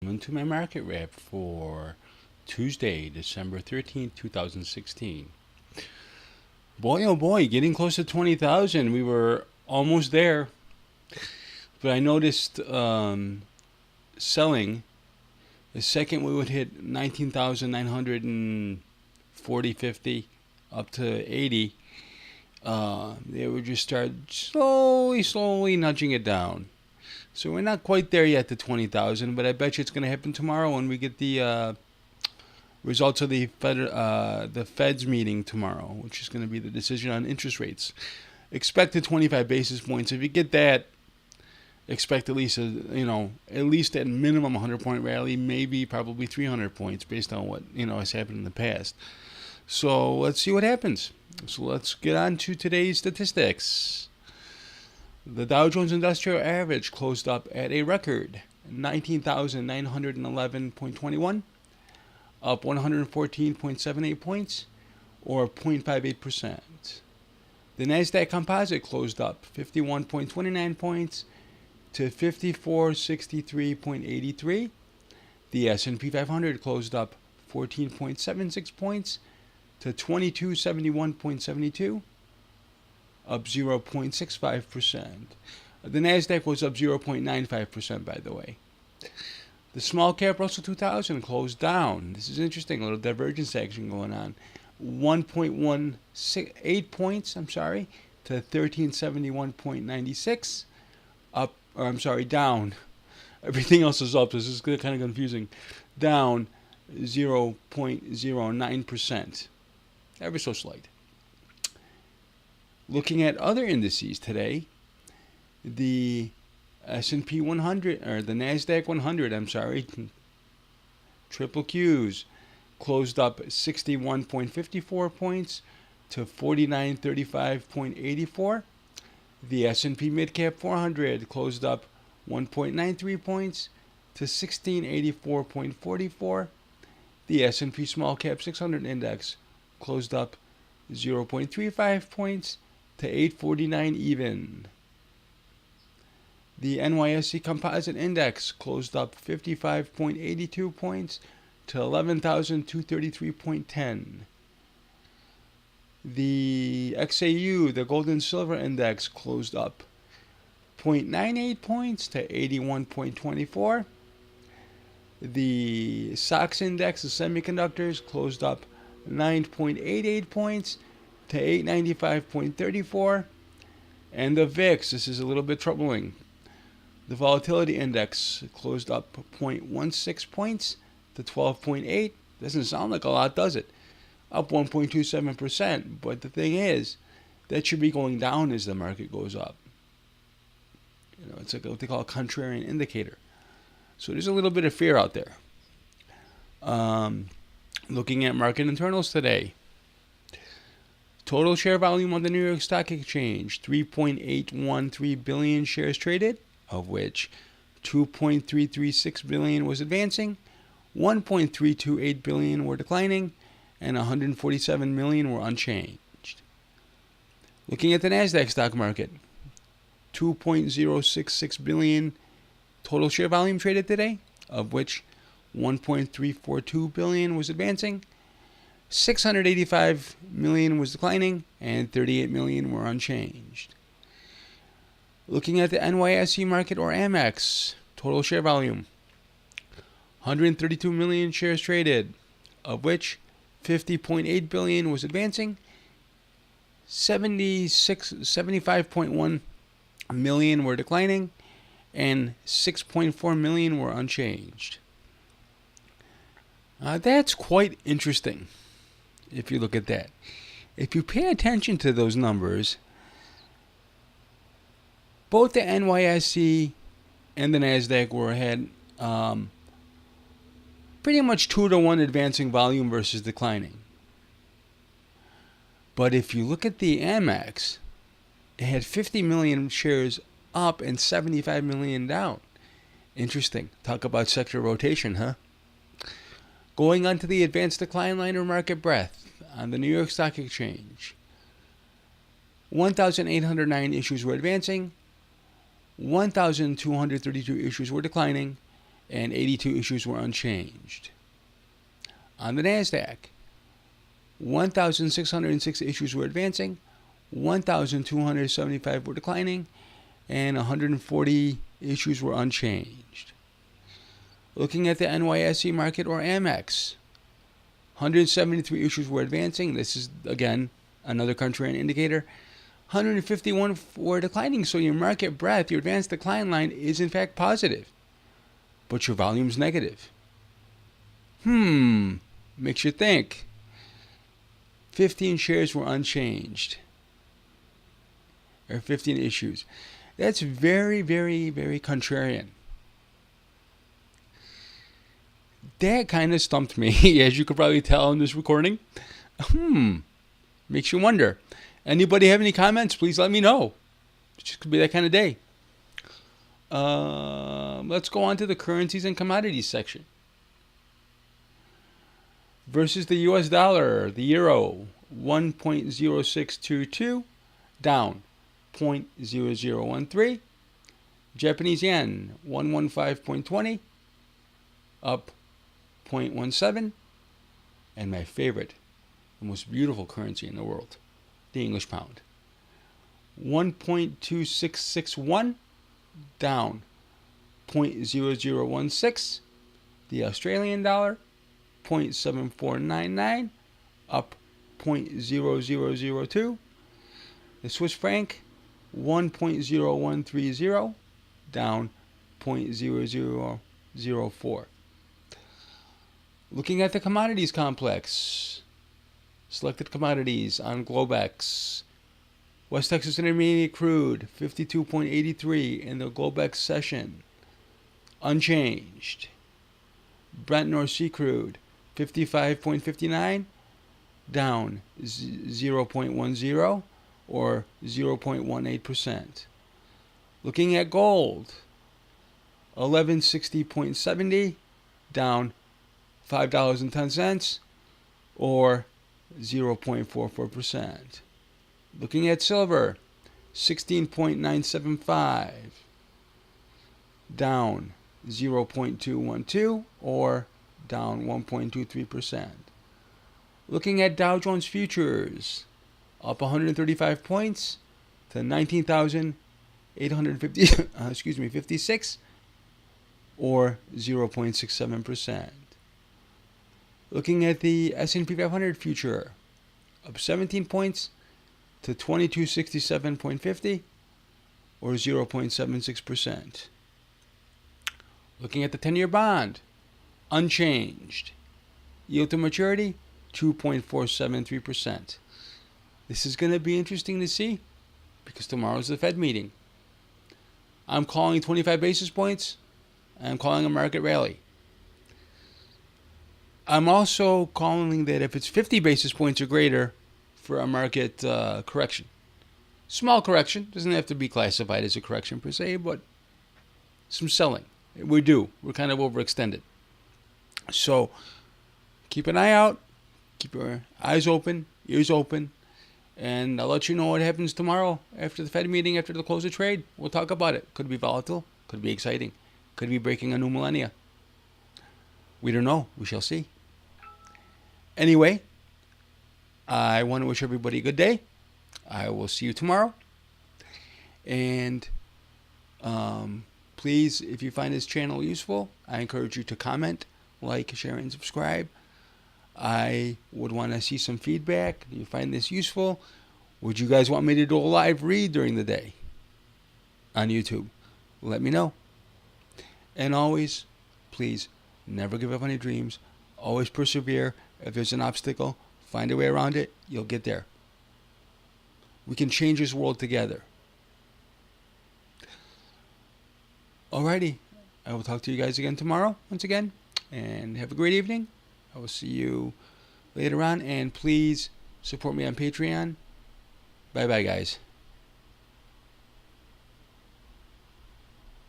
Into my market wrap for Tuesday, December 13th, 2016. Boy, oh boy, getting close to 20,000. We were almost there. But I noticed selling, the second we would hit 19,940, 50, up to 80, they would just start slowly nudging it down. So we're not quite there yet to 20,000, but I bet you it's going to happen tomorrow when we get the results of the Fed's meeting tomorrow, which is going to be the decision on interest rates. Expected 25 basis points. If you get that, expect at least at least at minimum 100-point rally, maybe probably 300 points based on what has happened in the past. So let's see what happens. So let's get on to today's statistics. The Dow Jones Industrial Average closed up at a record 19,911.21, up 114.78 points, or 0.58%. The Nasdaq Composite closed up 51.29 points to 5463.83. The S&P 500 closed up 14.76 points to 2271.72, up 0.65%. The Nasdaq was up 0.95%, by the way. The small cap Russell 2000 closed down. This is interesting, a little divergence action going on. 1.18 points, to 1371.96. Down. Everything else is up. This is kind of confusing. Down 0.09%. Ever so slight. Looking at other indices today, the S&P 100, or the NASDAQ 100, triple Qs, closed up 61.54 points to 4935.84. The S&P Midcap 400 closed up 1.93 points to 1684.44. The S&P Small Cap 600 Index closed up 0.35 points to 849 even. The NYSE Composite Index closed up 55.82 points to 11,233.10. The XAU, the Gold and Silver Index, closed up 0.98 points to 81.24. The SOX Index of Semiconductors closed up 9.88 points to 895.34. And the VIX, this is a little bit troubling. The Volatility Index closed up 0.16 points to 12.8. Doesn't sound like a lot, does it? Up 1.27%. But the thing is, that should be going down as the market goes up. It's like what they call a contrarian indicator. So there's a little bit of fear out there. Looking at market internals today. Total share volume on the New York Stock Exchange, 3.813 billion shares traded, of which 2.336 billion was advancing, 1.328 billion were declining, and 147 million were unchanged. Looking at the Nasdaq stock market, 2.066 billion total share volume traded today, of which 1.342 billion was advancing, 685 million was declining, and 38 million were unchanged. Looking at the NYSE market, or Amex, total share volume, 132 million shares traded, of which 50.8 billion was advancing, 75.1 million were declining, and 6.4 million were unchanged. That's quite interesting if you look at that. If you pay attention to those numbers, both the NYSE and the NASDAQ were ahead, pretty much 2-to-1 advancing volume versus declining. But if you look at the Amex, it had 50 million shares up and 75 million down. Interesting. Talk about sector rotation, huh? Going on to the advanced decline line or market breadth on the New York Stock Exchange. 1,809 issues were advancing, 1,232 issues were declining, and 82 issues were unchanged. On the NASDAQ, 1,606 issues were advancing, 1,275 were declining, and 140 issues were unchanged. Looking at the NYSE market, or AMEX, 173 issues were advancing. This is, again, another contrarian indicator. 151 were declining, so your market breadth, your advanced decline line, is in fact positive, but your volume's negative. Makes you think. 15 shares were unchanged, or 15 issues. That's very, very, very contrarian. That kind of stumped me, as you could probably tell in this recording. Makes you wonder. Anybody have any comments? Please let me know. It just could be that kind of day. Let's go on to the currencies and commodities section. Versus the US dollar, the euro, 1.0622, down 0.0013. Japanese yen, 115.20, up 0.17. And my favorite, the most beautiful currency in the world, the English pound, 1.2661, down 0.0016. The Australian dollar, 0.7499, up 0.0002. The Swiss franc, 1.0130, down 0.0004. Looking at the commodities complex, selected commodities on Globex. West Texas Intermediate crude, 52.83 in the Globex session, unchanged. Brent North Sea crude, 55.59, down 0.10 or 0.18%. Looking at gold, 1160.70, down $5.10 or 0.44%. Looking at silver, 16.975, down 0.212 or down 1.23%. Looking at Dow Jones futures, up 135 points to 19,850 56 or 0.67%. Looking at the S&P 500 future, up 17 points to 2267.50 or 0.76%. Looking at the 10-year bond, unchanged. Yield to maturity, 2.473%. This is going to be interesting to see because tomorrow's the Fed meeting. I'm calling 25 basis points. I'm calling a market rally. I'm also calling that if it's 50 basis points or greater for a market correction. Small correction. Doesn't have to be classified as a correction per se, but some selling. We're due. We're kind of overextended. So keep an eye out. Keep your eyes open, ears open. And I'll let you know what happens tomorrow after the Fed meeting, after the close of trade. We'll talk about it. Could be volatile. Could be exciting. Could be breaking a new millennia. We don't know. We shall see. Anyway, I want to wish everybody a good day. I will see you tomorrow. And please, if you find this channel useful, I encourage you to comment, like, share, and subscribe. I would want to see some feedback. Do you find this useful? Would you guys want me to do a live read during the day on YouTube? Let me know. And always, please, never give up on your dreams. Always persevere. If there's an obstacle, find a way around it. You'll get there. We can change this world together. Alrighty. I will talk to you guys again tomorrow, once again. And have a great evening. I will see you later on. And please support me on Patreon. Bye-bye, guys.